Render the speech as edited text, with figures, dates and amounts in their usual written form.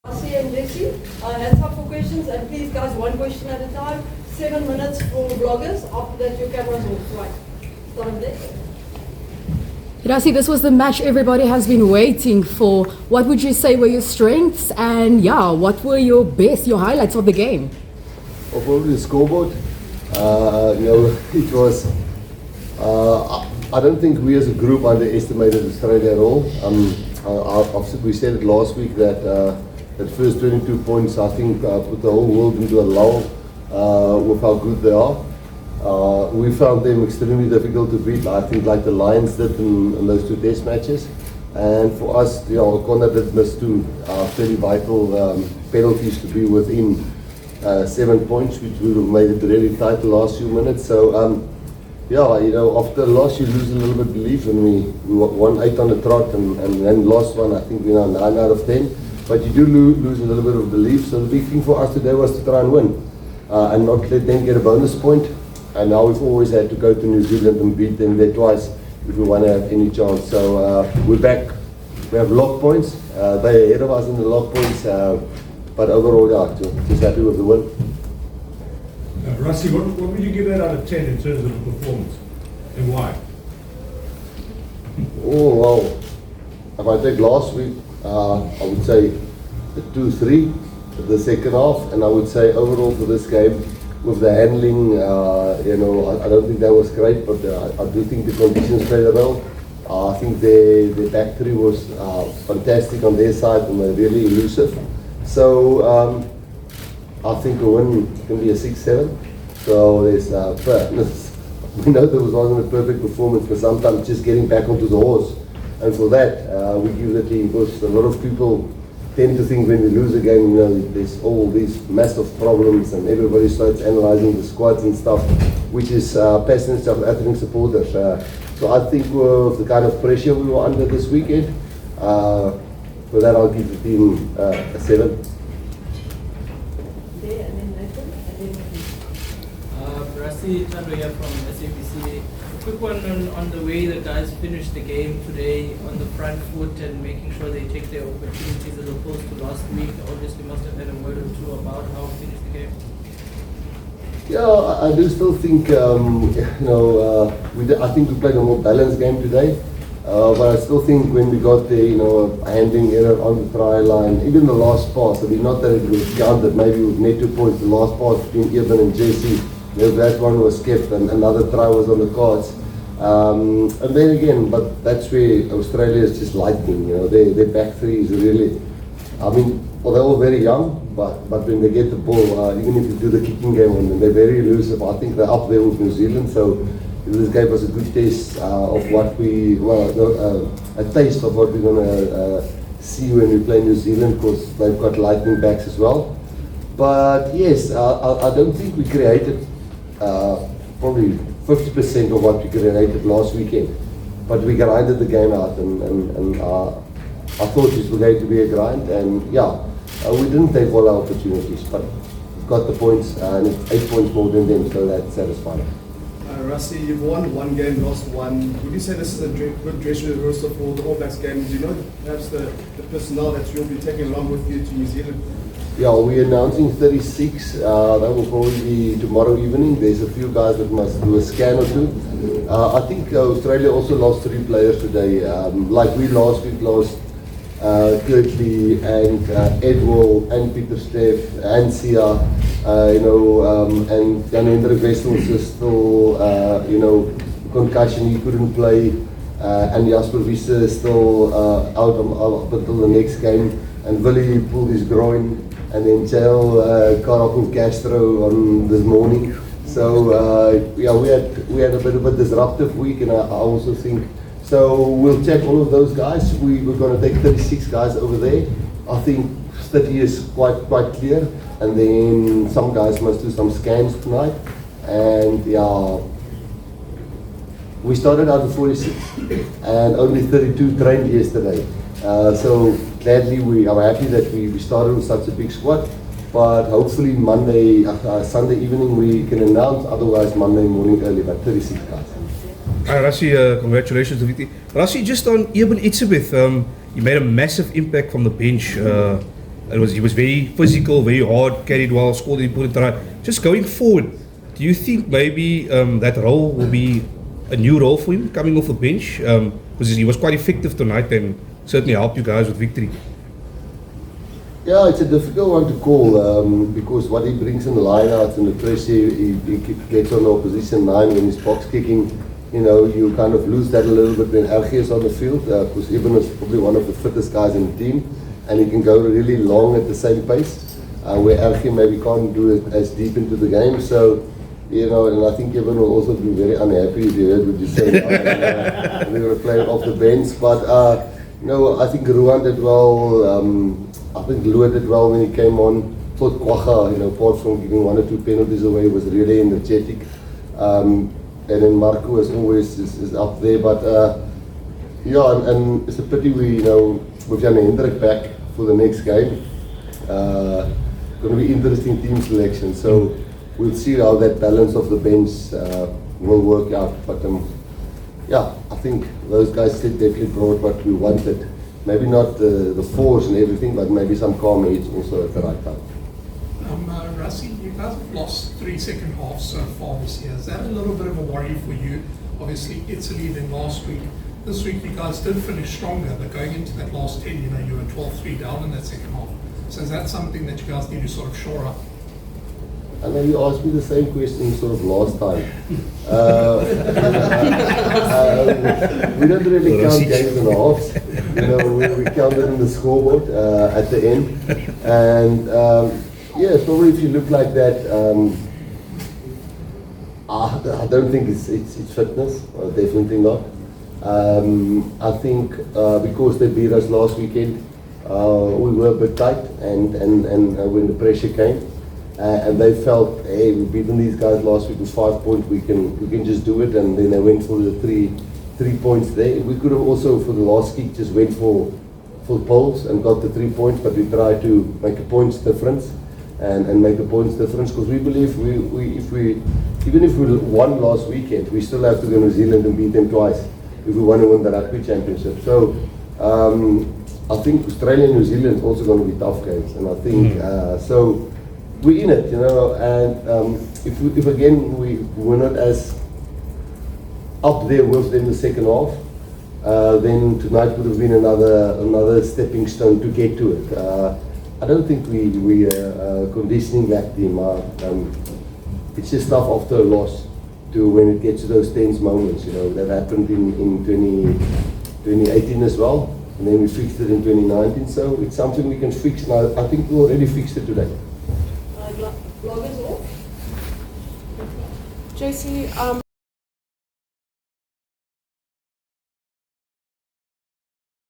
Rassie and Jessie, hands up for questions, and please guys, one question at a time. 7 minutes for bloggers, after that your camera's off. Right, start on there. Rassie, this was the match everybody has been waiting for. What would you say were your strengths, and what were your highlights of the game? Well, probably the scoreboard. It was. I don't think we as a group underestimated Australia at all. We said it last week that that first 22 points, I think, put the whole world into a lull with how good they are. We found them extremely difficult to beat. I think like the Lions did in those 2 test matches. And for us, Connor did miss 2 fairly vital penalties to be within 7 points, which would have made it really tight the last few minutes. So, after the loss, you lose a little bit of belief. And we won 8 on the trot and then lost 1, I think, 9 out of 10. But you do lose a little bit of belief. So the big thing for us today was to try and win and not let them get a bonus point. And now we've always had to go to New Zealand and beat them there twice if we want to have any chance. So we're back. We have lock points. They're ahead of us in the lock points. But overall, just happy with the win. Rassie, what would you give that out of 10 in terms of the performance, and why? Oh, well, if I take last week, I would say the 2-3, the second half, and I would say overall for this game, with the handling, I don't think that was great, but I do think the conditions played a role. I think the back three was fantastic on their side, and they're really elusive. So I think a win can be a 6-7. So there's fairness. We know there wasn't a perfect performance, but sometimes just getting back onto the horse. And for that, we give the team, because a lot of people tend to think when we lose a game, there's all these massive problems and everybody starts analysing the squads and stuff, which is passionate South African supporters. So I think with the kind of pressure we were under this weekend, for that I'll give the team a 7. Rassie, Chandra here from SABC. A quick one on the way the guys finished the game today on the front foot and making sure they take their opportunities as opposed to last week. Obviously must have had a word or two about how to finish the game. Yeah, I do still think, I think we played a more balanced game today. But I still think when we got the, handling error on the try line, even the last pass, I mean, not that it was counted, maybe with net 2 points, the last pass between Eben and Jessie, that one was kept and another try was on the cards. And then again, but that's where Australia is just lightning, their back three is really, they're all very young, but when they get the ball, even if you do the kicking game on them, they're very elusive. I think they're up there with New Zealand, so this gave us a good taste of what a taste of what we're going to see when we play New Zealand, because they've got lightning backs as well. But yes, I don't think we created probably 50% of what we created last weekend. But we grinded the game out, and I thought this was going to be a grind, and we didn't take all our opportunities, but we've got the points, and it's 8 points more than them, so that's satisfying. Rassie, you've won 1 game, lost 1. Would you say this is a good dress rehearsal for the All Blacks game? Do you know perhaps the personnel that you'll be taking along with you to New Zealand? Yeah, we're announcing 36. That will probably be tomorrow evening. There's a few guys that must do a scan or 2. I think Australia also lost 3 players today. Like we last week lost Kirkley and Edwall and Peter Steff and Sia, and Jan-Hendrik Wessels is still, concussion, he couldn't play, and Jasper Wiese is still out up until the next game, and Willie pulled his groin, and then Chael got off with Castro on this morning. So we had a bit of a disruptive week, and I also think. So we'll check all of those guys. We're going to take 36 guys over there. I think 30 is quite clear, and then some guys must do some scans tonight. And we started out with 46, and only 32 trained yesterday. So gladly I'm happy that we started with such a big squad. But hopefully Sunday evening we can announce. Otherwise Monday morning early. But 36 guys. Rassie, congratulations. Rassie, just on Eben Itzebeth, you made a massive impact from the bench He was very physical, very hard, carried well, scored the important try. Just going forward, do you think maybe that role will be a new role for him coming off the bench? Because he was quite effective tonight and certainly helped you guys with victory. Yeah, it's a difficult one to call because what he brings in the lineouts and the pressure, he gets on the opposition 9 when he's box kicking. You know, you kind of lose that a little bit when RG is on the field because Eben is probably one of the fittest guys in the team and he can go really long at the same pace where RG maybe can't do it as deep into the game. So, you know, and I think Eben will also be very unhappy if you heard what you said. We're going to play off the bench. But, no, I think Ruan did well. I think Lua did well when he came on. Thought Kwacha, you know, apart from giving 1 or 2 penalties away, was really energetic. And then Marco as always is up there. But yeah, and it's a pity we've Jan Hendrik back for the next game. Going to be interesting team selection. So we'll see how that balance of the bench will work out. But yeah, I think those guys definitely brought what we wanted. Maybe not the force and everything, but maybe some calm heads also at the right time. Rassie, you guys have lost 3 second halves so far this year. Is that a little bit of a worry for you? Obviously, Italy then last week. This week you guys did finish stronger, but going into that last 10, you were 12-3 down in that second half. So is that something that you guys need to sort of shore up? I know you asked me the same question sort of last time. We don't really count games in halves. We count it in the scoreboard at the end. And yeah, probably if you look like that, I don't think it's fitness. Definitely not. I think because they beat us last weekend, we were a bit tight, and when the pressure came. And they felt, hey, we've beaten these guys last week with 5 points, we can just do it, and then they went for the three points there. We could have also, for the last kick, just went for poles and got the 3 points, but we tried to make a points difference and make a points difference, because we believe even if we won last weekend, we still have to go to New Zealand and beat them twice if we want to win the rugby championship. So I think Australia and New Zealand is also going to be tough games, and I think so. We're in it, and if again we're not as up there with them the second half, then tonight would have been another stepping stone to get to it. I don't think we are conditioning that team. It's just tough after a loss to when it gets to those tense moments. That happened in 2018 as well, and then we fixed it in 2019. So it's something we can fix now. I think we already fixed it today. Bloggers off. JC,